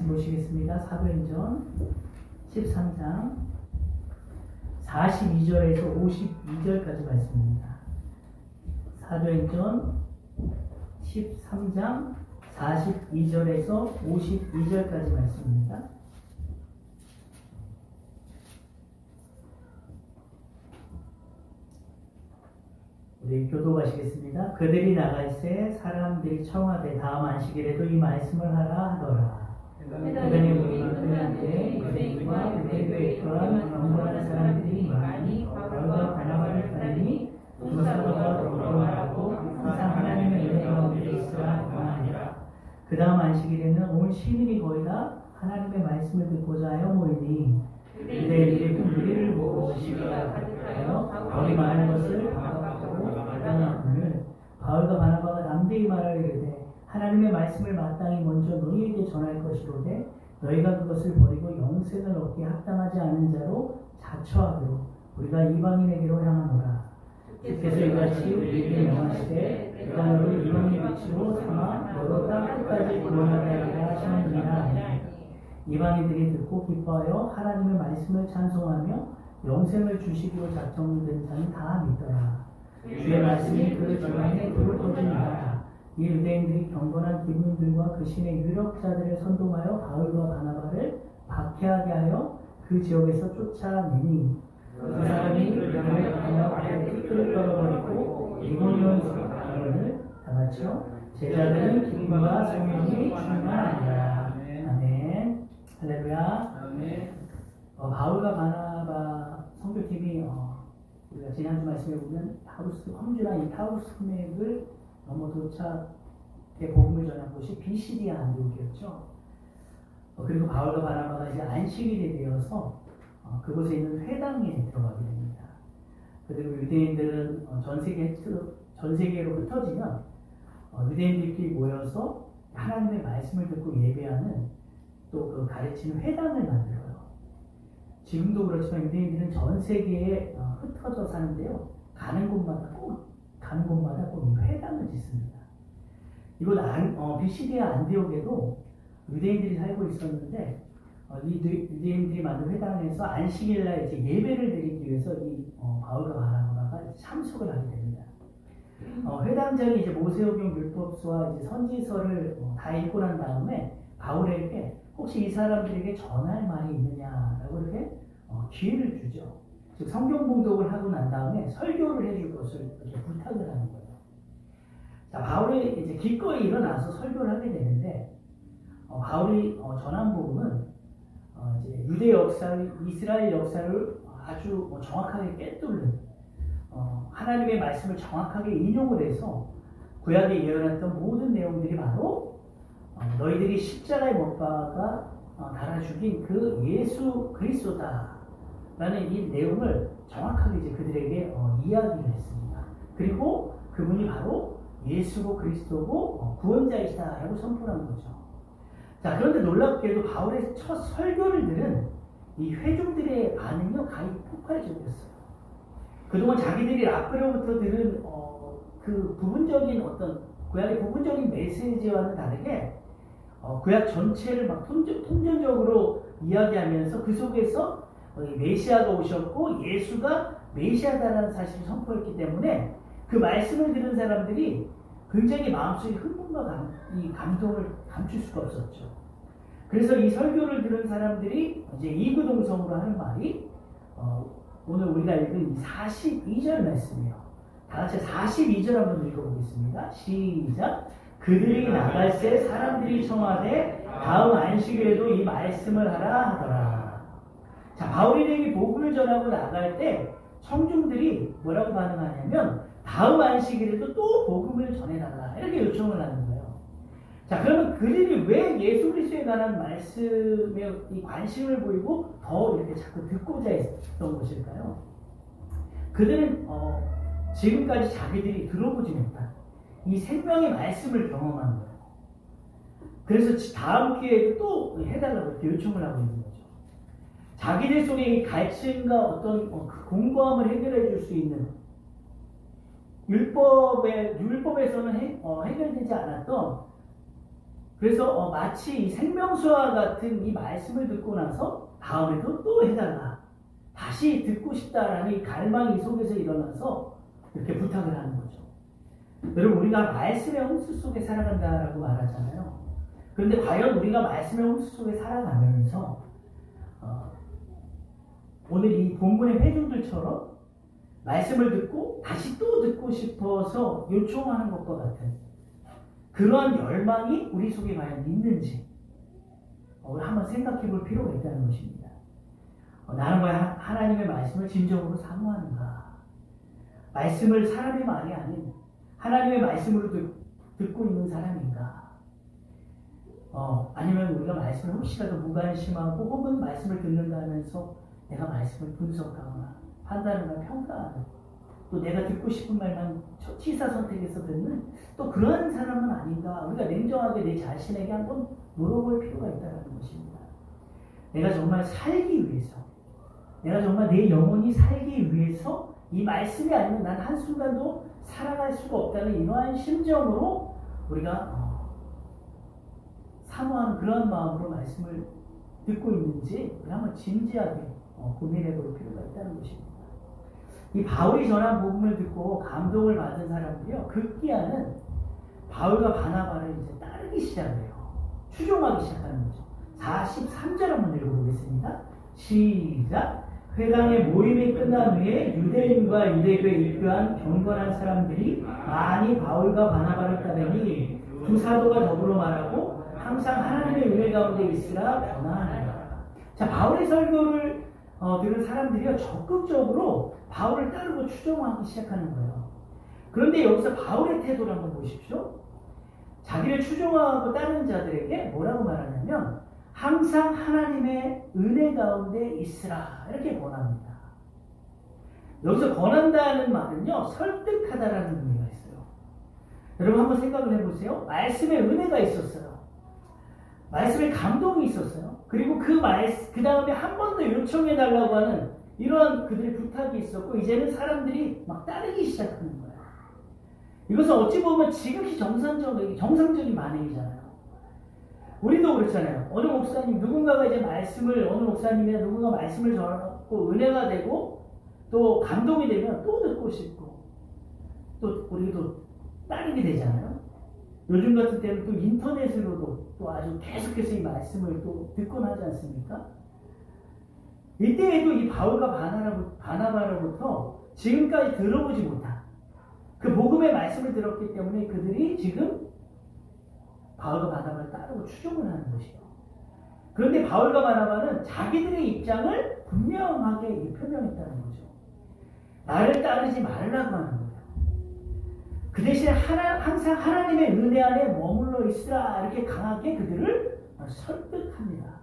말씀 보시겠습니다. 사도행전 13장 42절에서 52절까지 말씀입니다. 사도행전 13장 42절에서 52절까지 말씀입니다. 우리 교도하시겠습니다. 그들이 나갈새 사람들이 청하되 다음 안식일에도 이 말씀을 하라 하더라. 대단히 모이는 그들한테 유대인과 유대교에 있던 경건한 사람들이 많이 바울과 바나바를 따르니 두 사도가 더불어 말하고 항상 하나님의 은혜 가운데 있으라 원하니라. 그 다음 안식일에는 온 시민이 거의 다 하나님의 말씀을 듣고자 하여 모이니 유대인들이 우리를 보고 시기가 가득하여 바울이 말하는 것을 반박하고 말하는 바울과 바나바가 남대히 말하기를 하나님의 말씀을 마땅히 먼저 너희에게 전할 것이로되 너희가 그것을 버리고 영생을 얻게 합당하지 않은 자로 자처하도록 우리가 이방인에게로 향하노라. 주께서 이같이 우리에게 명하시되 내가 너를 이방인의 빛으로 삼아 너로 땅 끝까지 구원하게 하리라 하시느니라. 이방인들이 듣고 기뻐하여 하나님의 말씀을 찬송하며 영생을 주시기로 작정된 자는 다 믿더라. 주의 말씀이 그 집안에 불을 터집니다. 이 유대인들이 경건한 기민들과 그 신의 유력자들을 선동하여 바울과 바나바를 박해하게 하여 그 지역에서 쫓아내니 그 사람이 그들을 하여 아예 티끌을 떨어버리고 이고니온 바울을 다 같이요 제자들은 기쁨과 성령이 충만하니라. 아멘. 할렐루야. 바울과 바나바 선교팀이 우리가 지난주 말씀에 보면 황주나 이 타우루스 금액을 넘어 도착해 복음을 전한 곳이 비시디아 안디옥이었죠. 그리고 바울과 바나바가 이제 안식일이 되어서 그곳에 있는 회당에 들어가게 됩니다. 그리고 유대인들은 전 세계로 흩어지면 유대인들끼리 모여서 하나님의 말씀을 듣고 예배하는 또 그 가르치는 회당을 만들어요. 지금도 그렇지만 유대인들은 전 세계에 흩어져 사는데요. 가는 곳마다 꼭 이 회당을 짓습니다. 이곳 비시디아 안디옥에도 유대인들이 살고 있었는데 이 유대인들이 만든 회당에서 안식일날 이제 예배를 드리기 위해서 이 바울과 바나바가 참석을 하게 됩니다. 회당장이 이제 모세오경 율법서와 이제 선지서를 다 읽고 난 다음에 바울에게 혹시 이 사람들에게 전할 말이 있느냐라고 이렇게 기회를 주죠. 즉 성경 봉독을 하고 난 다음에 설교를 해줄 것을 이렇게 부탁을 하는 거예요. 자, 바울이 이제 기꺼이 일어나서 설교를 하게 되는데 바울이 전한 복음은 이제 유대 역사를 이스라엘 역사를 아주 정확하게 꿰뚫는 하나님의 말씀을 정확하게 인용을 해서 구약에 예언했던 모든 내용들이 바로 너희들이 십자가에 못 박아 달아 죽인 그 예수 그리스도다. 라는 이 내용을 정확하게 이제 그들에게 이야기를 했습니다. 그리고 그분이 바로 예수고 그리스도고 구원자이시다라고 선포한 거죠. 자, 그런데 놀랍게도 바울의 첫 설교를 들은 이 회중들의 반응이 가히 폭발적이었어요. 그동안 자기들이 라프로부터 들은 그 부분적인 어떤 구약의 부분적인 메시지와는 다르게 구약 전체를 막 통전적으로 이야기하면서 그 속에서 메시아가 오셨고 예수가 메시아다라는 사실을 선포했기 때문에 그 말씀을 들은 사람들이 굉장히 마음속에 흥분과 이 감동을 감출 수가 없었죠. 그래서 이 설교를 들은 사람들이 이제 이구동성으로 하는 말이 오늘 우리가 읽은 42절 말씀이에요. 다 같이 42절 한번 읽어보겠습니다. 시작. 그들이 나갈새 사람들이 청하되 다음 안식일에도 이 말씀을 하라 하더라. 자, 바울이 복음을 전하고 나갈 때 청중들이 뭐라고 반응하냐면 다음 안식일에도 또 복음을 전해달라 이렇게 요청을 하는 거예요. 자, 그러면 그들이 왜 예수 그리스도에 관한 말씀에 이 관심을 보이고 더 이렇게 자꾸 듣고자 했던 것일까요? 그들은 지금까지 자기들이 들어보지 못한 이 생명의 말씀을 경험한 거예요. 그래서 다음 기회에도 또 해달라고 이렇게 요청을 하고 있는 거죠. 자기들 속에 이 갈증과 어떤 공고함을 해결해 줄 수 있는 율법에서는 해결되지 않았던 그래서 마치 이 생명수와 같은 이 말씀을 듣고 나서 다음에도 또 해달라. 다시 듣고 싶다라는 이 갈망이 속에서 일어나서 이렇게 부탁을 하는 거죠. 여러분, 우리가 말씀의 홍수 속에 살아간다라고 말하잖아요. 그런데 과연 우리가 말씀의 홍수 속에 살아가면서 오늘 이 본문의 회중들처럼 말씀을 듣고 다시 또 듣고 싶어서 요청하는 것과 같은 그러한 열망이 우리 속에 과연 있는지 한번 생각해 볼 필요가 있다는 것입니다. 나는 과연 하나님의 말씀을 진정으로 사모하는가? 말씀을 사람의 말이 아닌 하나님의 말씀으로 듣고 있는 사람인가? 아니면 우리가 말씀을 혹시라도 무관심하고 혹은 말씀을 듣는다 하면서 내가 말씀을 분석하거나 판단하거나 평가하는 또 내가 듣고 싶은 말만 취사선택해서 듣는 또 그러한 사람은 아닌가? 우리가 냉정하게 내 자신에게 한번 물어볼 필요가 있다는 것입니다. 내가 정말 살기 위해서 내가 정말 내 영혼이 살기 위해서 이 말씀이 아니면 난 한순간도 살아갈 수가 없다는 이러한 심정으로 우리가 사모하는 그러한 마음으로 말씀을 듣고 있는지 우리 한번 진지하게 고민해 볼 필요가 있다는 것입니다. 이 바울이 전한 복음을 듣고 감동을 받은 사람들이요, 급기야는 바울과 바나바를 이제 따르기 시작해요. 추종하기 시작하는 거죠. 43절 한번 읽어보겠습니다. 시작. 회당의 모임이 끝난 후에 유대인과 유대교에 입교한 경건한 사람들이 많이 바울과 바나바를 따르니 두 사도가 더불어 말하고 항상 하나님의 은혜 가운데 있으라 권하니라. 자, 바울의 설교를 들은 사람들이요, 적극적으로 바울을 따르고 추종하기 시작하는 거예요. 그런데 여기서 바울의 태도를 한번 보십시오. 자기를 추종하고 따르는 자들에게 뭐라고 말하냐면 항상 하나님의 은혜 가운데 있으라 이렇게 권합니다. 여기서 권한다는 말은요, 설득하다라는 의미가 있어요. 여러분 한번 생각을 해보세요. 말씀에 은혜가 있었어요. 말씀에 감동이 있었어요. 그리고 그 다음에 한 번 더 요청해달라고 하는 이러한 그들의 부탁이 있었고 이제는 사람들이 막 따르기 시작하는 거예요. 이것은 어찌 보면 지극히 정상적인 반응이잖아요. 우리도 그렇잖아요. 어느 목사님, 누군가가 이제 어느 목사님이나 누군가 말씀을 전하고 은혜가 되고 또 감동이 되면 또 듣고 싶고 또 우리도 따르게 되잖아요. 요즘 같은 때는 또 인터넷으로도 또 아주 계속해서 이 말씀을 또 듣곤 하지 않습니까? 이때에도 이 바울과 바나바로부터 지금까지 들어보지 못한 그 복음의 말씀을 들었기 때문에 그들이 지금 바울과 바나바를 따르고 추종을 하는 것이요. 그런데 바울과 바나바는 자기들의 입장을 분명하게 표명했다는 거죠. 나를 따르지 말라고 하는 거예요. 그 대신에 항상 하나님의 은혜 안에 머물러 있으라 이렇게 강하게 그들을 설득합니다.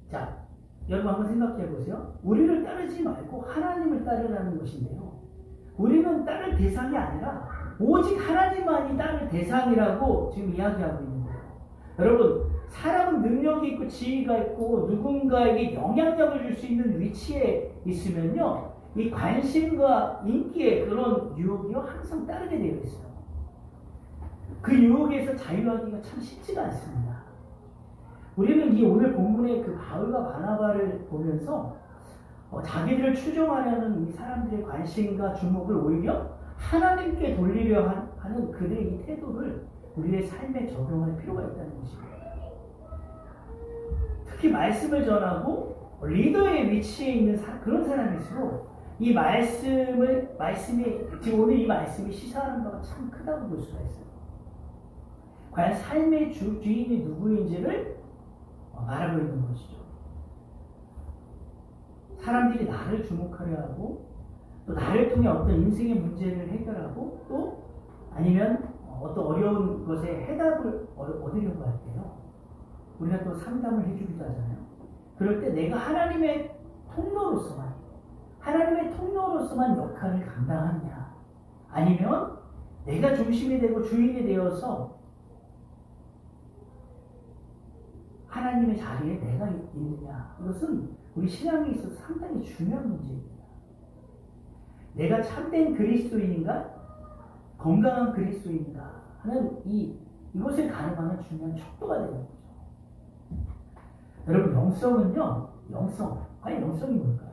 자, 여러분 한번 생각해 보세요. 우리를 따르지 말고 하나님을 따르라는 것인데요. 우리는 따를 대상이 아니라 오직 하나님만이 따를 대상이라고 지금 이야기하고 있는 거예요. 여러분, 사람은 능력이 있고 지위가 있고 누군가에게 영향력을 줄 수 있는 위치에 있으면요, 이 관심과 인기의 그런 유혹이요 항상 따르게 되어 있어요. 그 유혹에서 자유하기가 참 쉽지가 않습니다. 우리는 이 오늘 본문의 그 바울과 바나바를 보면서 자기들을 추종하려는 이 사람들의 관심과 주목을 오히려 하나님께 돌리려 하는 그들의 이 태도를 우리의 삶에 적용할 필요가 있다는 것입니다. 특히 말씀을 전하고 리더의 위치에 있는 그런 사람일수록 이 말씀이 지금 오늘 이 말씀이 시사하는 바가 참 크다고 볼 수가 있어요. 과연 삶의 주인이 누구인지를 말하고 있는 것이죠. 사람들이 나를 주목하려 하고 또 나를 통해 어떤 인생의 문제를 해결하고 또 아니면 어떤 어려운 것에 해답을 얻으려고 할 때요, 우리가 또 상담을 해주기도 하잖아요. 그럴 때 내가 하나님의 통로로서만 역할을 감당하느냐, 아니면 내가 중심이 되고 주인이 되어서 하나님의 자리에 내가 있느냐, 이것은 우리 신앙에 있어서 상당히 중요한 문제입니다. 내가 참된 그리스도인인가? 건강한 그리스도인인가? 하는 이것을 가늠하는 중요한 척도가 되는 거죠. 여러분, 영성은요, 과연 영성이 뭘까요?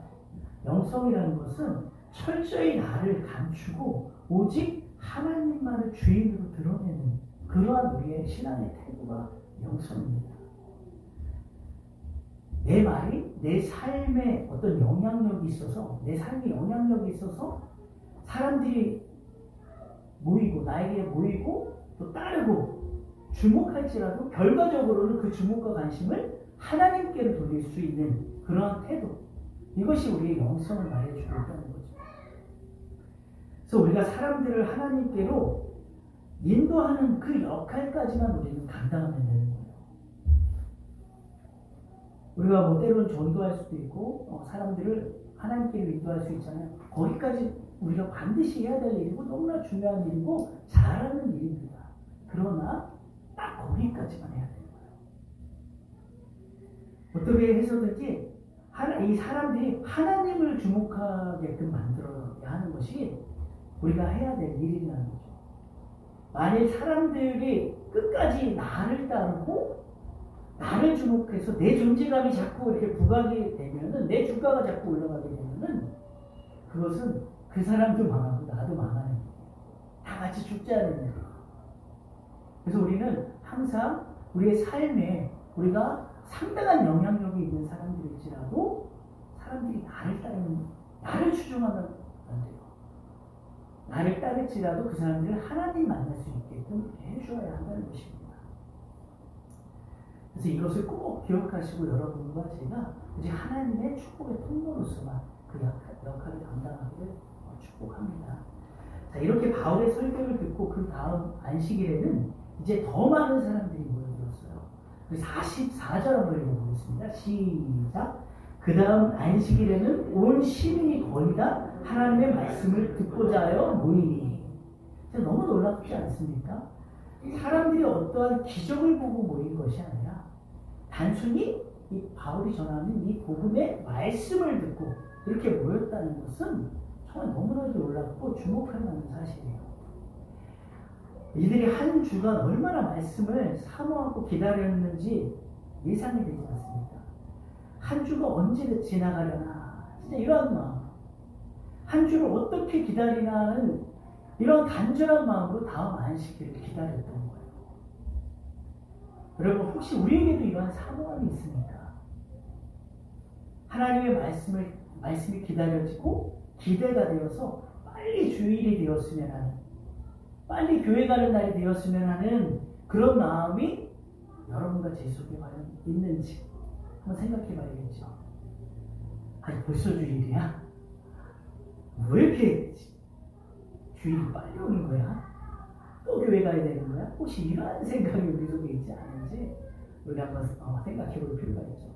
영성이라는 것은 철저히 나를 감추고 오직 하나님만을 주인으로 드러내는 그러한 우리의 신앙의 태도가 영성입니다. 내 말이 내 삶에 어떤 영향력이 있어서, 내 삶에 영향력이 있어서 사람들이 모이고 나에게 모이고 또 따르고 주목할지라도 결과적으로는 그 주목과 관심을 하나님께로 돌릴 수 있는 그러한 태도, 이것이 우리의 영성을 말해주고 있다는 거죠. 그래서 우리가 사람들을 하나님께로 인도하는 그 역할까지만 우리는 감당하면 되는 거예요. 우리가 뭐 때로는 전도할 수도 있고 사람들을 하나님께로 인도할 수 있잖아요. 거기까지 우리가 반드시 해야 될 일이고 너무나 중요한 일이고 잘하는 일입니다. 그러나 딱 거기까지만 해야 돼요. 어떻게 해서든지 이 사람들이 하나님을 주목하게끔 만들어야 하는 것이 우리가 해야 될 일이라는 거죠. 만일 사람들이 끝까지 나를 따르고 나를 주목해서 내 존재감이 자꾸 이렇게 부각이 되면은, 내 주가가 자꾸 올라가게 되면은 그것은 그 사람도 망하고 나도 망하는 거예요. 다 같이 죽자는 거예요. 그래서 우리는 항상 우리의 삶에 우리가 상당한 영향력이 있는 사람들일지라도 사람들이 나를 추종하면 안 돼요. 나를 따를지라도 그 사람들을 하나님 만날 수 있게끔 해줘야 한다는 것입니다. 그래서 이것을 꼭 기억하시고 여러분과 제가 이제 하나님의 축복의 통로로서만 그 역할을 감당하기를 축복합니다. 자, 이렇게 바울의 설교를 듣고 그 다음 안식일에는 이제 더 많은 사람들이 모여들었어요. 44절 한번 읽어보겠습니다. 시작. 그 다음 안식일에는 온 시민이 거의 다 하나님의 말씀을 듣고자 하여 모이니. 너무 놀랍지 않습니까? 사람들이 어떠한 기적을 보고 모인 것이 아니라 단순히 이 바울이 전하는 이 복음의 말씀을 듣고 이렇게 모였다는 것은 정말 너무나도 놀랍고 주목할 만한 사실이에요. 이들이 한 주간 얼마나 말씀을 사모하고 기다렸는지 예상이 되지 않습니까? 한 주가 언제 지나가려나, 진짜 이런 마음, 한 주를 어떻게 기다리나 하는 이런 간절한 마음으로 다음 안식일을 기다렸던 거예요. 여러분, 혹시 우리에게도 이러한 사모함이 있습니까? 하나님의 말씀이 기다려지고 기대가 되어서 빨리 주일이 되었으면 하는, 빨리 교회 가는 날이 되었으면 하는 그런 마음이 여러분과 제 속에 과연 있는지 한번 생각해 봐야겠죠. 아니, 벌써 주일이야? 왜 이렇게 주일이 빨리 오는 거야? 또 교회 가야 되는 거야? 혹시 이러한 생각이 우리 속에 있지 않은지 우리가 한번 생각해 볼 필요가 있죠.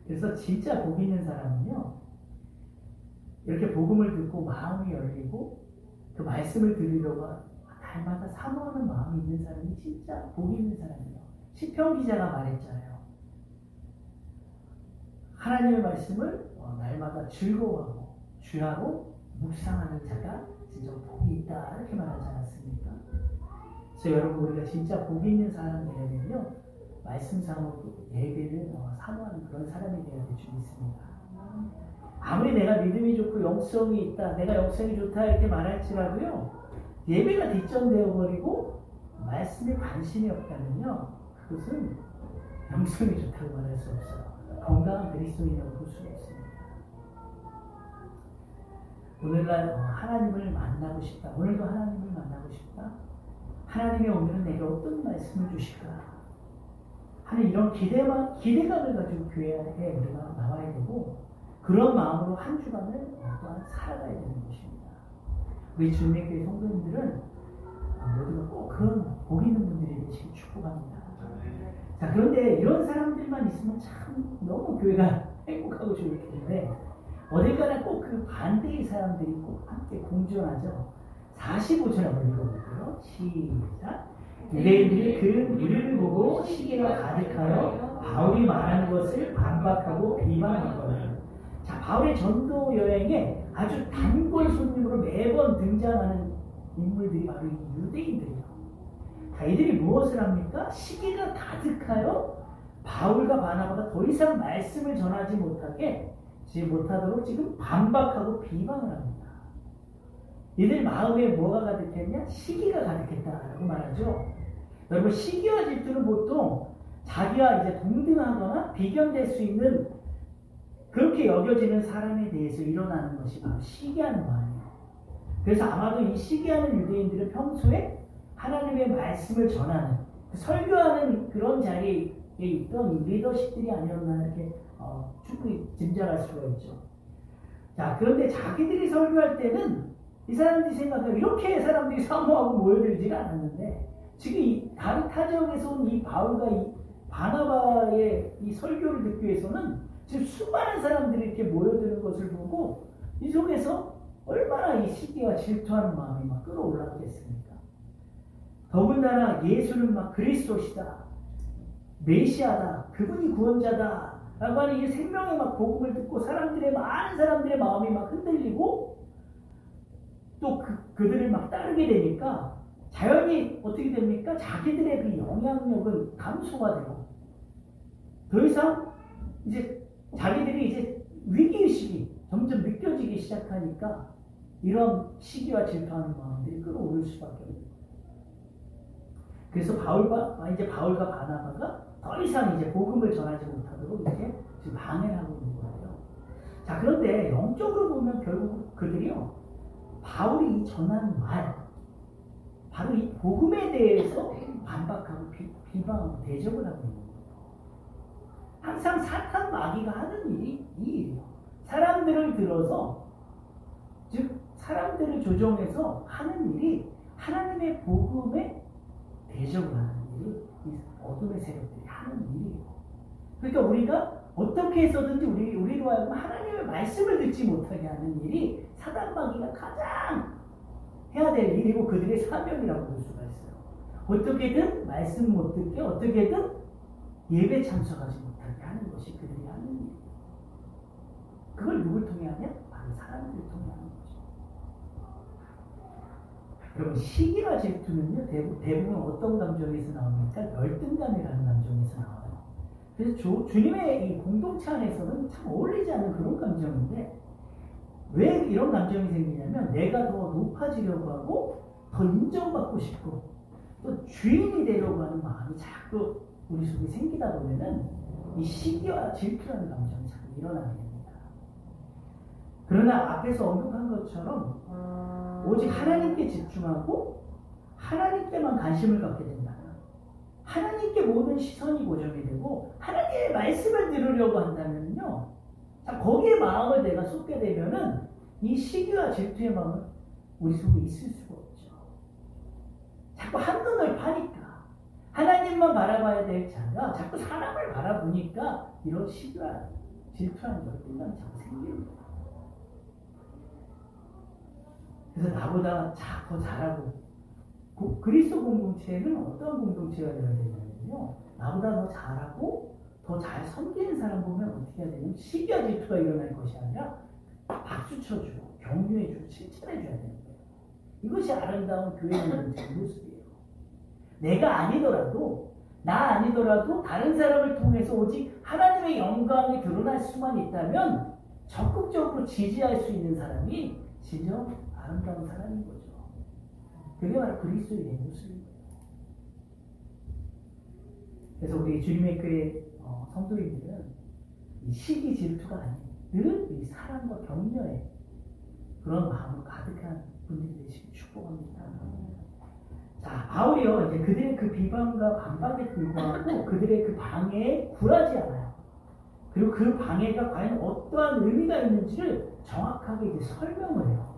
그래서 진짜 복 있는 사람은요, 이렇게 복음을 듣고 마음이 열리고 그 말씀을 들으려고 날마다 사모하는 마음이 있는 사람이 진짜 복 있는 사람이에요. 시편 기자가 말했잖아요. 하나님의 말씀을 날마다 즐거워하고 주야로 묵상하는 자가 진짜 복이 있다, 이렇게 말하지 않았습니까? 그래서 여러분, 우리가 진짜 복 있는 사람이 되려면요, 말씀 사모고 예배를 사모하는 그런 사람이 되어야 될 줄 믿습니다. 아무리 내가 믿음이 좋고 영성이 있다, 내가 영성이 좋다 이렇게 말할지라도요, 예배가 뒷전되어 버리고 말씀에 관심이 없다면요, 그것은 영성이 좋다고 말할 수 없어요. 건강한 그리스도인이라고 볼 수가 없습니다. 오늘날 하나님을 만나고 싶다, 오늘도 하나님을 만나고 싶다, 하나님이 오늘은 내게 어떤 말씀을 주실까 하는 이런 기대감을 가지고 교회에 우리가 나와야 되고, 그런 마음으로 한 주간을 또한 살아가야 되는 것입니다. 우리 주님교회 성도님들은 모두가 꼭 그런 복 있는 분들이 되시길 축복합니다. 자, 그런데 이런 사람들만 있으면 참 너무 교회가 행복하고 좋을 텐데, 어딜 가나 꼭 그 반대의 사람들이 꼭 함께 공존하죠. 45절 한번 읽어볼게요. 시작. 유대인들이 그 무리를 보고 시기가 가득하여 바울이 말하는 것을 반박하고 비방하거든요. 자, 바울의 전도 여행에 아주 단골 손님으로 매번 등장하는 인물들이 바로 이 유대인들이에요. 자, 이들이 무엇을 합니까? 시기가 가득하여 바울과 바나바가 더 이상 말씀을 전하지 못하도록 지금 반박하고 비방을 합니다. 이들 마음에 뭐가 가득했냐? 시기가 가득했다라고 말하죠. 여러분, 시기와 질투는 보통 자기와 이제 동등하거나 비견될 수 있는 그렇게 여겨지는 사람에 대해서 일어나는 것이 바로 시기하는 마음이에요. 그래서 아마도 이 시기하는 유대인들은 평소에 하나님의 말씀을 전하는, 설교하는 그런 자리에 있던 리더십들이 아니었나 이렇게 충분히 짐작할 수가 있죠. 자, 그런데 자기들이 설교할 때는 이 사람들이 생각해요. 이렇게 사람들이 사모하고 모여들지가 않았는데 지금 이 다른 타지역에서 온 이 바울과 이 바나바의 이 설교를 듣기 위해서는 지금 수많은 사람들이 이렇게 모여드는 것을 보고 이 속에서 얼마나 이 시기와 질투하는 마음이 막 끌어올랐겠습니까? 더군다나 예수는 막 그리스도시다, 메시아다, 그분이 구원자다 라고 하는 이 생명의 막 복음을 듣고 많은 사람들의 마음이 막 흔들리고 또 그들을 막 따르게 되니까 자연히 어떻게 됩니까? 자기들의 그 영향력은 감소가 되고 더 이상 이제 자기들이 이제 위기의식이 점점 느껴지기 시작하니까 이런 시기와 질투하는 마음들이 끌어오를 수밖에 없는 거예요. 그래서 바울과 바나바가 더 이상 이제 복음을 전하지 못하도록 이렇게 지금 방해를 하고 있는 거예요. 자, 그런데 영적으로 보면 결국 그들이요, 바울이 전하는 말, 바로 이 복음에 대해서 반박하고 비방하고 대적을 하고 있는 거예요. 항상 사탄 마귀가 하는 일이 이 일이에요. 사람들을 들어서, 즉 사람들을 조종해서 하는 일이 하나님의 복음에 대적을 하는 일이 이 어둠의 세력들이 하는 일이에요. 그러니까 우리가 어떻게 해서든지 우리로 하여금 하나님의 말씀을 듣지 못하게 하는 일이 사단 마귀가 가장 해야 될 일이고 그들의 사명이라고 볼 수가 있어요. 어떻게든 말씀 못 듣게, 어떻게든 예배 참석하지 못하게 하는 것이 그들이 하는 일이에요. 그걸 누굴 통해 하냐? 바로 사람들을 통해 하는 거죠. 여러분, 시기와 질투는요, 대부분 어떤 감정에서 나옵니까? 열등감이라는 감정에서 나와요. 그래서 주님의 이 공동체 안에서는 참 어울리지 않는 그런 감정인데, 왜 이런 감정이 생기냐면 내가 더 높아지려고 하고 더 인정받고 싶고 또 주인이 되려고 하는 마음이 자꾸 우리 속에 생기다 보면은 이 시기와 질투라는 감정이 자꾸 일어나게 됩니다. 그러나 앞에서 언급한 것처럼 오직 하나님께 집중하고 하나님께만 관심을 갖게 된다면, 하나님께 모든 시선이 고정이 되고 하나님의 말씀을 들으려고 한다면요, 자, 거기에 마음을 내가 쏟게 되면은 이 시기와 질투의 마음은 우리 속에 있을 수가 없죠. 자꾸 한눈을 파니까, 하나님만 바라봐야 될 자가 자꾸 사람을 바라보니까 이런 시기와 질투하는 열등감이 자꾸 생기는 거예요. 그래서 나보다 더 잘하고, 그리스도 공동체는 어떤 공동체가 되어야 되냐면요, 나보다 더 잘하고 더 잘 섬기는 사람 보면 어떻게 해야 되냐면 시기와 질투가 일어날 것이 아니라 박수 쳐주고 격려해주고 칭찬해줘야 되는 거예요. 이것이 아름다운 교회의 공동체의 모습이에요. 나 아니더라도 다른 사람을 통해서 오직 하나님의 영광이 드러날 수만 있다면 적극적으로 지지할 수 있는 사람이 진정 아름다운 사람인 거죠. 그게 바로 그리스도의 모습입니다. 그래서 우리 주님의 교회 성도인들은 이 시기 질투가 아닌 늘 이 사랑과 격려의 그런 마음으로 가득한 분들이 되시길 축복합니다. 자, 바울이요, 이제 그들의 그 비방과 반박에 불구하고 그들의 그 방해에 굴하지 않아요. 그리고 그 방해가 과연 어떠한 의미가 있는지를 정확하게 이제 설명을 해요.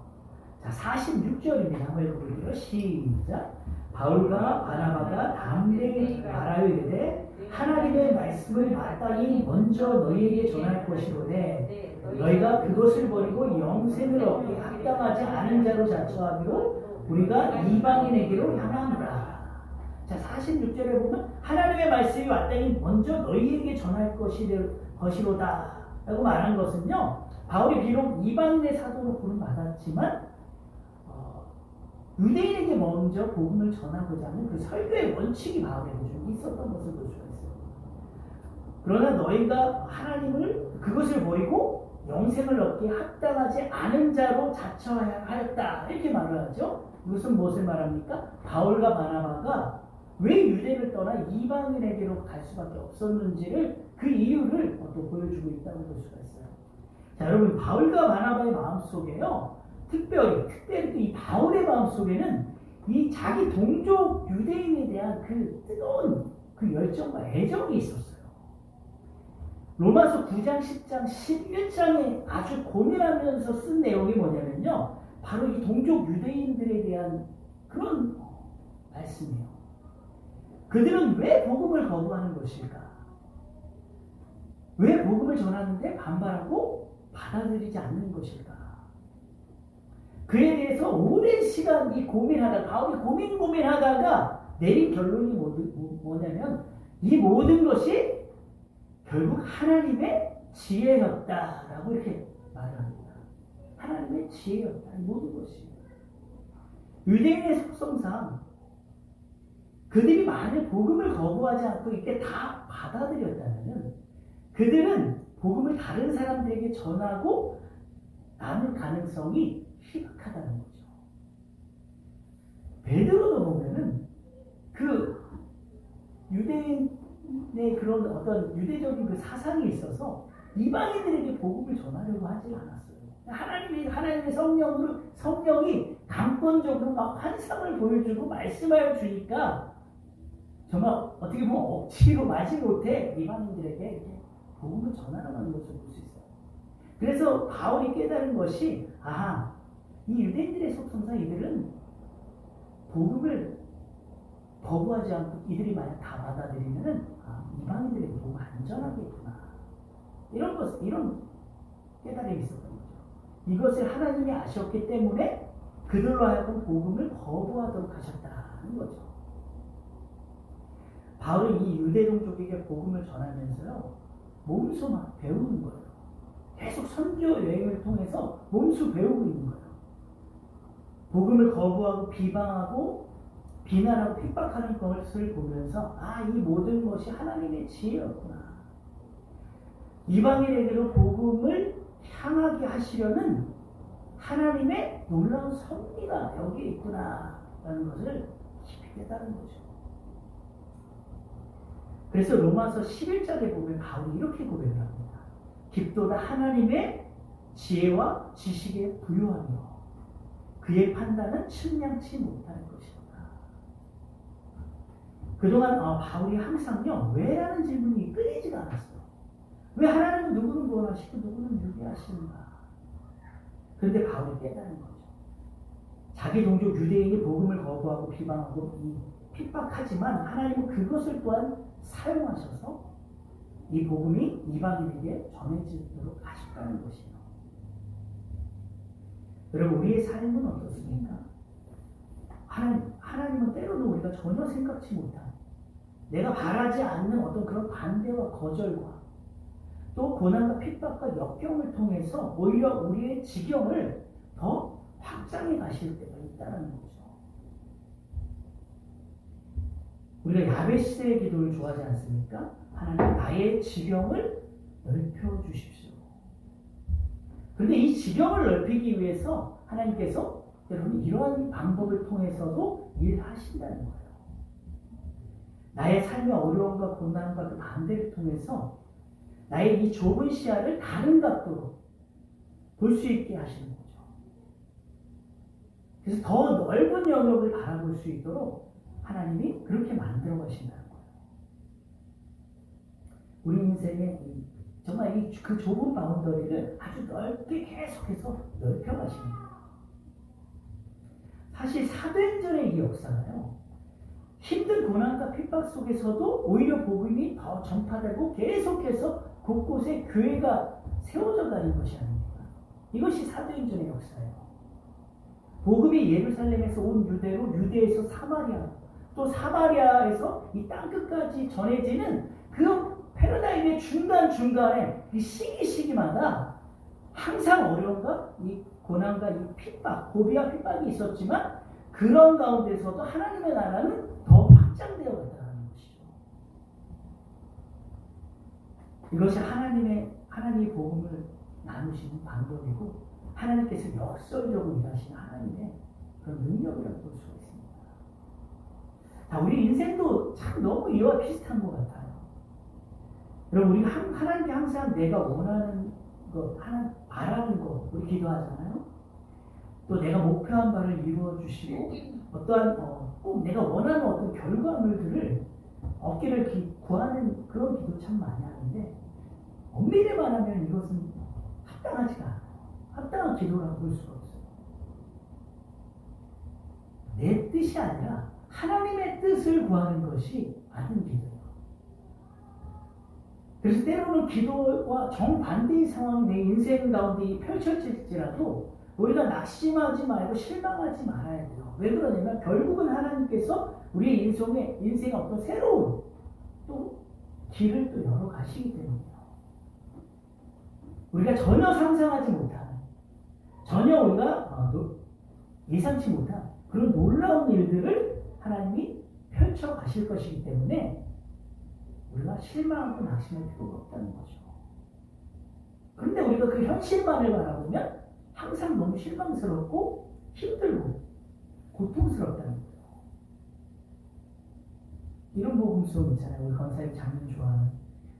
자, 46절입니다. 한번 읽어볼게요. 시작. 바울과 바나바가 담대히 말하여 이르되 하나님의 말씀을 마땅히 먼저 너희에게 전할 것이로되 너희가 그것을 버리고 영생을 얻기 합당하지 않은 자로 자처하기로 우리가 이방인에게로 향하노라. 자, 46절에 보면 하나님의 말씀이 마땅히 먼저 너희에게 전할 것이로다 라고 말한 것은요, 바울이 비록 이방인의 사도로 부름받았지만 유대인에게 먼저 복음을 전하고자 하는 그 설교의 원칙이 바울에게 좀 있었던 것을 볼 수가 있어요. 그러나 너희가 하나님을 그것을 버리고 영생을 얻기에 합당하지 않은 자로 자처하였다 이렇게 말을 하죠. 이것은 무엇을 말합니까? 바울과 바나바가 왜 유대를 떠나 이방인에게로 갈 수밖에 없었는지를 그 이유를 또 보여주고 있다고 볼 수가 있어요. 자, 여러분 바울과 바나바의 마음속에요. 특별히 또 이 바울의 마음속에는 이 자기 동족 유대인에 대한 그 뜨거운 그 열정과 애정이 있었어요. 로마서 9장, 10장, 11장에 아주 고민하면서 쓴 내용이 뭐냐면요. 바로 이 동족 유대인들에 대한 그런 말씀이에요. 그들은 왜 복음을 거부하는 것일까? 왜 복음을 전하는데 반발하고 받아들이지 않는 것일까? 그에 대해서 오랜 시간 이 바울이 고민하다가 내린 결론이 뭐냐면 이 모든 것이 결국 하나님의 지혜였다라고 이렇게 말합니다. 하나님의 지혜였다. 이 모든 것이. 유대인의 속성상 그들이 만약 복음을 거부하지 않고 이렇게 다 받아들였다면 그들은 복음을 다른 사람들에게 전하고 남을 가능성이 희박하다는 거죠. 베드로도 보면은 그 유대인의 그런 어떤 유대적인 그 사상이 있어서 이방인들에게 복음을 전하려고 하지 않았어요. 하나님의 성령이 강권적으로 막 환상을 보여주고 말씀하여 주니까 정말 어떻게 보면 억지로 마지못해 이방인들에게 복음을 전하라는 것을 볼 수 있어요. 그래서 바울이 깨달은 것이 이 유대인들의 속성상 이들은 복음을 거부하지 않고 이들이 만약 다 받아들이면은 이방인들에게 복음 안전하겠구나. 이런 깨달음이 있었던 거죠. 이것을 하나님이 아셨기 때문에 그들로 하여금 복음을 거부하도록 하셨다는 거죠. 바울은 이 유대 동족에게 복음을 전하면서요, 몸소 막 배우는 거예요. 계속 선교 여행을 통해서 몸소 배우고 있는 거예요. 복음을 거부하고 비방하고 비난하고 핍박하는 것을 보면서 이 모든 것이 하나님의 지혜였구나. 이방인에게로 복음을 향하게 하시려는 하나님의 놀라운 섭리가 여기에 있구나라는 것을 깊이 깨달은 거죠. 그래서 로마서 11장에 보면 바울이 이렇게 고백을 합니다. 깊도다 하나님의 지혜와 지식에 부유하며 그의 판단은 측량치 못하는 것이다. 그동안 바울이 항상요, 왜라는 질문이 끊이지가 않았어요. 왜 하나님은 누구는 구원하시고 누구는 유괴하시는가? 그런데 바울이 깨달은 거죠. 자기 동족 유대인이 복음을 거부하고 비방하고 핍박하지만 하나님은 그것을 또한 사용하셔서 이 복음이 이방인에게 전해지도록 하셨다는 것이에요. 여러분, 우리의 삶은 어떻습니까? 하나님은 때로는 우리가 전혀 생각지 못한, 내가 바라지 않는 어떤 그런 반대와 거절과 또 고난과 핍박과 역경을 통해서 오히려 우리의 지경을 더 확장해 가실 때가 있다는 거죠. 우리가 야베스의 기도를 좋아하지 않습니까? 하나님, 나의 지경을 넓혀 주십시오. 그런데 이 지경을 넓히기 위해서 하나님께서 여러분 이러한 방법을 통해서도 일하신다는 거예요. 나의 삶의 어려움과 고난과 그 반대를 통해서 나의 이 좁은 시야를 다른 각도로 볼 수 있게 하시는 거죠. 그래서 더 넓은 영역을 바라볼 수 있도록 하나님이 그렇게 만들어 가신다는 거예요. 우리 인생에 정말 그 좁은 바운더리를 아주 넓게 계속해서 넓혀 가십니다. 사실 사도행전의 이 역사가요, 힘든 고난과 핍박 속에서도 오히려 복음이 더 전파되고 계속해서 곳곳에 교회가 세워져 가는 것이 아닙니까? 이것이 사도행전의 역사예요. 복음이 예루살렘에서 온 유대로, 유대에서 사마리아, 또 사마리아에서 이 땅끝까지 전해지는 그 패러다임의 중간중간에 이 시기마다 항상 어려움과 이 고난과 이 핍박, 고비와 핍박이 있었지만 그 그런 가운데서도 하나님의 나라는 더 확장되어 갔다는 것이죠. 이것이 하나님의 복음을 나누시는 방법이고 하나님께서 역설적으로 일하시는 하나님의 그런 능력이라고 볼 수가 있습니다. 자, 우리 인생도 참 너무 이와 비슷한 것 같아요. 여러분, 우리가 하나님께 항상 내가 원하는 것, 하나님 바라는 것, 우리 기도하잖아요. 또 내가 목표한 바를 이루어 주시고 어떠한 꼭 내가 원하는 어떤 결과물들을 얻기를 구하는 그런 기도 참 많이 하는데 엄밀히 말하면 이것은 합당하지가 않아요. 합당한 기도라고 볼 수가 없어요. 내 뜻이 아니라 하나님의 뜻을 구하는 것이 맞는 기도예요. 그래서 때로는 기도와 정반대의 상황이 내 인생 가운데 펼쳐질지라도 우리가 낙심하지 말고 실망하지 말아야 돼요. 왜 그러냐면 결국은 하나님께서 우리의 인생에 어떤 새로운 또 길을 또 열어 가시기 때문이에요. 우리가 전혀 상상하지 못한, 전혀 우리가 예상치 못한 그런 놀라운 일들을 하나님이 펼쳐 가실 것이기 때문에 우리가 실망하고 낙심할 필요가 없다는 거죠. 그런데 우리가 그 현실만을 바라보면 항상 너무 실망스럽고 힘들고 고통스럽다는 거예요. 이런 복음송 있잖아요. 우리 권사님 장면 좋아하는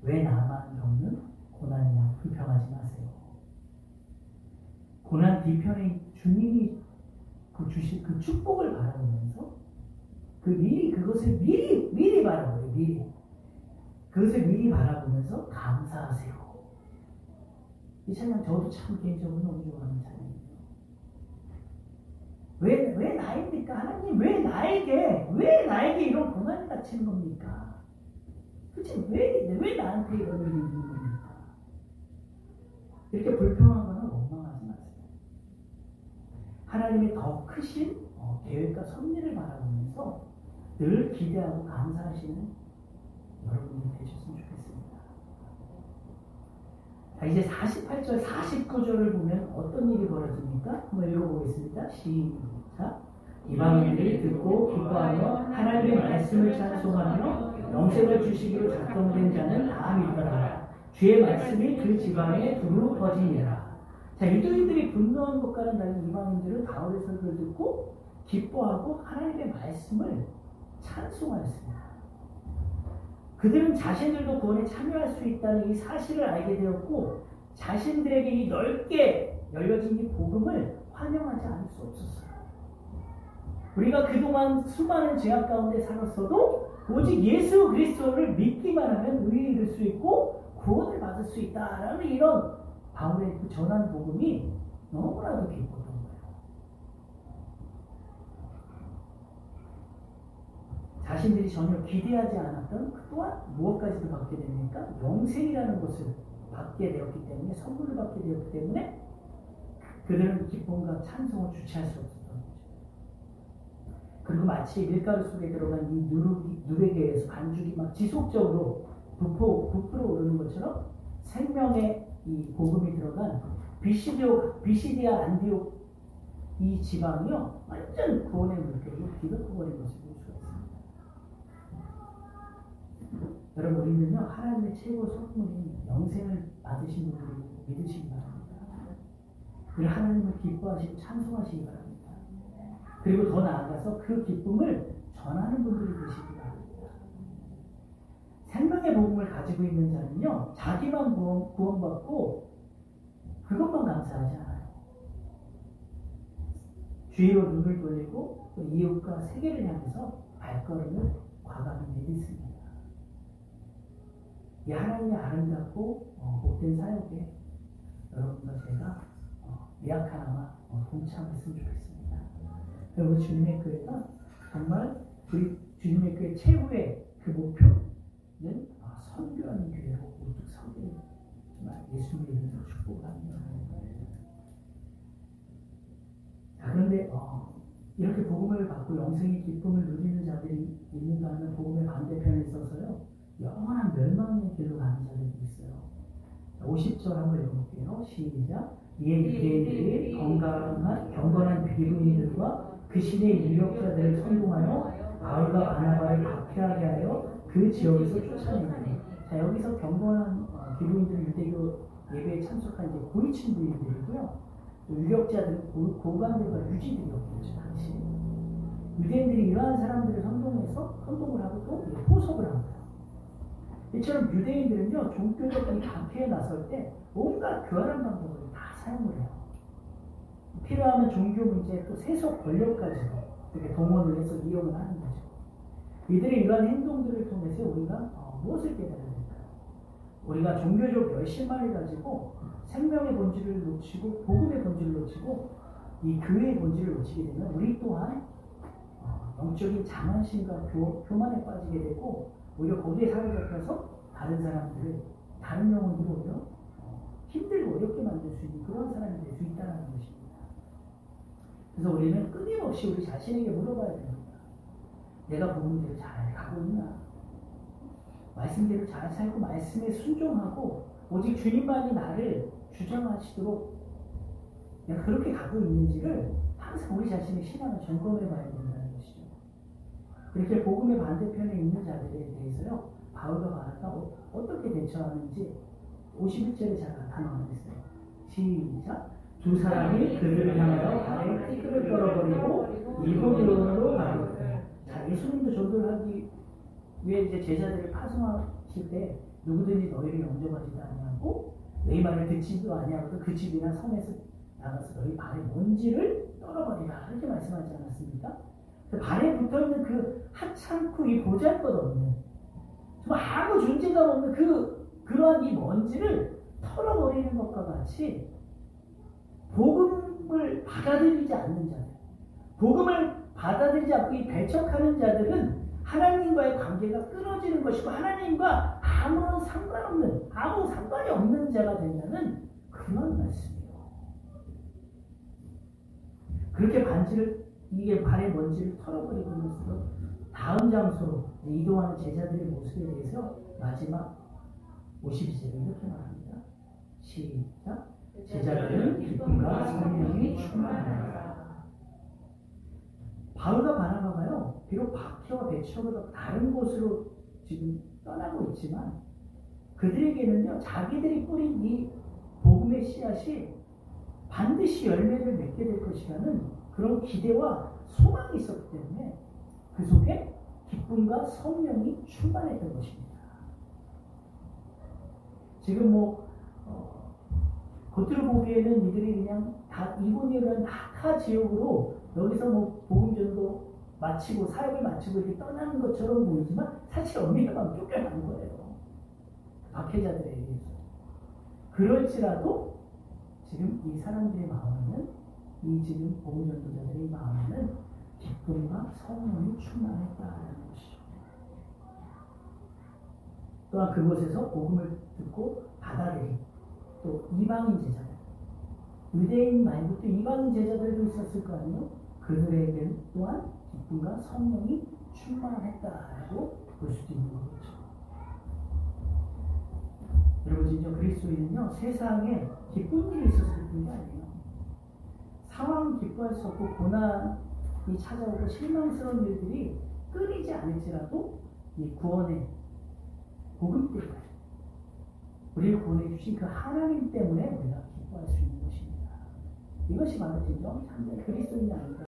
왜 나만 겪는 고난이냐 불평하지 마세요. 고난 뒤편에 주님이 주신 그 축복을 바라보면서 그것을 미리 바라보요. 그것을 미리 바라보면서 감사하세요. 이 찬양 저도 참 개인적으로 너무 좋아하는 찬양이에요. 왜 나입니까? 하나님 왜 나에게 이런 고난이 닥치는 겁니까? 도대체 왜 나한테 이런 일이 있는 겁니까? 이렇게 불평하거나 원망하지 마세요. 하나님의 더 크신 계획과 섭리를 바라보면서 늘 기대하고 감사하시는 여러분이 되셨으면 좋겠습니다. 자, 이제 48절, 49절을 보면 어떤 일이 벌어집니까? 한번 읽어보겠습니다. 시작. 이방인들이 듣고 기뻐하며 하나님의 말씀을 찬송하며 영생을 주시기로 작정된 자는 다 믿더라. 주의 말씀이 그 지방에 두루 퍼지니라. 자, 유대인들이 분노한 것과는 다른 이방인들은 바울의 설교를 듣고 기뻐하고 하나님의 말씀을 찬송하였습니다. 그들은 자신들도 구원에 참여할 수 있다는 이 사실을 알게 되었고 자신들에게 이 넓게 열려진 이 복음을 환영하지 않을 수 없었어요. 우리가 그동안 수많은 죄악 가운데 살았어도 오직 예수 그리스도를 믿기만 하면 의에 이를 수 있고 구원을 받을 수 있다라는 이런 바울의 그 전한 복음이 너무나도 기뻤던 거예요. 자신들이 전혀 기대하지 않았던 그 또한 무엇까지도 받게 됩니까? 영생이라는 것을 받게 되었기 때문에, 선물을 받게 되었기 때문에 그들은 기쁨과 찬송을 주체할 수 없었던 거죠. 그리고 마치 밀가루 속에 들어간 이 누룩에 의해서 반죽이 막 지속적으로 부풀어 오르는 것처럼 생명의 이 복음이 들어간 비시디아 안디옥 이 지방이요 완전 구원의 물결로 뒤덮어버린 것을 볼 수가 있습니다. 여러분, 우리는요 하나님의 최고 선물인 영생을 받으신 분들이 믿으시기 바랍니다. 그리고 하나님을 기뻐하시고 찬송하시기 바랍니다. 그리고 더 나아가서 그 기쁨을 전하는 분들이 되시기 바랍니다. 생명의 복음을 가지고 있는 자는요 자기만 구원받고 그것만 감사하지 않아요. 주위로 눈을 돌리고 또 이웃과 세계를 향해서 발걸음을 과감히 내딛습니다. 이 하나님의 아름답고 복된 사역에 여러분과 제가 미약하나마 동참했으면 좋겠습니다. 여러분, 주님의 교회가 정말 우리 주님의 교회 최후의 그 목표는 선교하는 교회로 우뚝 서게 정말 예수님의 이름으로 축복합니다. 자, 그런데 이렇게 복음을 받고 영생의 기쁨을 누리는 자들이 있는가 하면 복음의 반대편에 있어서요 영원한 멸망의 길로 가는 자들이 있어요. 50절 한번 읽어볼게요. 시작. 이에 유대인들이 경건한 비구인들과 그 시대의 유력자들을 선동하여 바울과 바나바를 박해하게 하여 그 지역에서 쫓아내니. 자, 여기서 경건한 기독인들 유대교 예배에 참석한 이제 고위층 부인들이고요. 유력자들은 고관들과 유지들이었겠죠. 당시 유대인들이 이러한 사람들을 선동을 하고 또 포섭을 한 거예요. 이처럼 유대인들은요, 종교적인 박해에 나설 때 온갖 교활한 방법을 다 사용을 해요. 필요하면 종교 문제 또 세속 권력까지도 이렇게 동원을 해서 이용을 하는 거죠. 이들의 이러한 행동들을 통해서 우리가 무엇을 깨달아야 될까요? 우리가 종교적 열심만을 가지고 생명의 본질을 놓치고 복음의 본질을 놓치고 이 교회의 본질을 놓치게 되면 우리 또한 영적인 자만심과 교만에 빠지게 되고 오히려 거기에 사로잡혀서 다른 사람들을, 다른 영혼들을 오히려 힘들고 어렵게 만들 수 있는 그런 사람이 될 수 있다는 것입니다. 그래서 우리는 끊임없이 우리 자신에게 물어봐야 됩니다. 내가 복음대로 잘 가고 있나? 말씀대로 잘 살고 말씀에 순종하고 오직 주님만이 나를 주장하시도록 내가 그렇게 가고 있는지를 항상 우리 자신의 신앙을 점검해 봐야 된다는 것이죠. 이렇게 복음의 반대편에 있는 자들에 대해서요, 바울과 바나바가 어떻게 대처하는지 51절에 잘 나타나고 있어요. 시작. 두 사람이 그들을 향하여 발에 띠끌을 떨어버리고 이곳으로 가고. 자, 예수님도 전도를 하기 위해 이제 제자들을 파송하실 때 누구든지 너희를 영접하지도 아니하고 너희 말을 듣지도 아니하고 그 집이나 성에서 나가서 너희 발에 먼지를 떨어버리라 이렇게 말씀하지 않았습니까? 그 발에 붙어있는 그 하찮고 이 보잘것없는 정말 아무 존재감 없는 그러한 이 먼지를 털어버리는 것과 같이 복음을 받아들이지 않는 자들, 복음을 받아들이지 않고 이 배척하는 자들은 하나님과의 관계가 끊어지는 것이고 하나님과 아무 상관이 없는 자가 된다는 그런 말씀이에요. 그렇게 이게 발의 먼지를 털어버리고 있으면서 다음 장소로 이동하는 제자들의 모습에 대해서 마지막 52절에 이렇게 말합니다. 시작. 제자들은 기쁨과 성령이 충만하라. 바울과 바나바가요, 비록 박해와 배척으로 다른 곳으로 지금 떠나고 있지만 그들에게는요, 자기들이 뿌린 이 복음의 씨앗이 반드시 열매를 맺게 될 것이라는 그런 기대와 소망이 있었기 때문에 그 속에 기쁨과 성령이 충만했던 것입니다. 지금 겉으로 보기에는 이들이 그냥 다 이곳이라는 낙하 지역으로 여기서 복음전도 마치고 사역을 마치고 이렇게 떠나는 것처럼 보이지만 사실 어미가만 쫓겨난 거예요. 박해자들에 의해서. 그럴지라도 지금 이 사람들의 마음에는 이 지금 복음전도자들의 마음에는 기쁨과 성령이 충만했다는 것이죠. 또한 그곳에서 복음을 듣고 받아들인 또 이방인 제자들, 유대인 말고 또 이방인 제자들도 있었을 거 아니에요? 그들에게는 또한 기쁨과 성령이 충만했다라고 볼 수도 있는 거죠. 여러분, 진짜 그리스도인은요, 세상에 기쁜 일이 있었을 뿐이 아니에요. 상황은 기뻐할 수 없고 고난이 찾아오고 실망스러운 일들이 끊이지 않을지라도 이 구원의 복음 때문에 우리를 구원해 주신 그 하나님 때문에 우리가 기뻐할 수 있는 것입니다. 이것이 바로 진정 참된 그리스도인이 아닌가.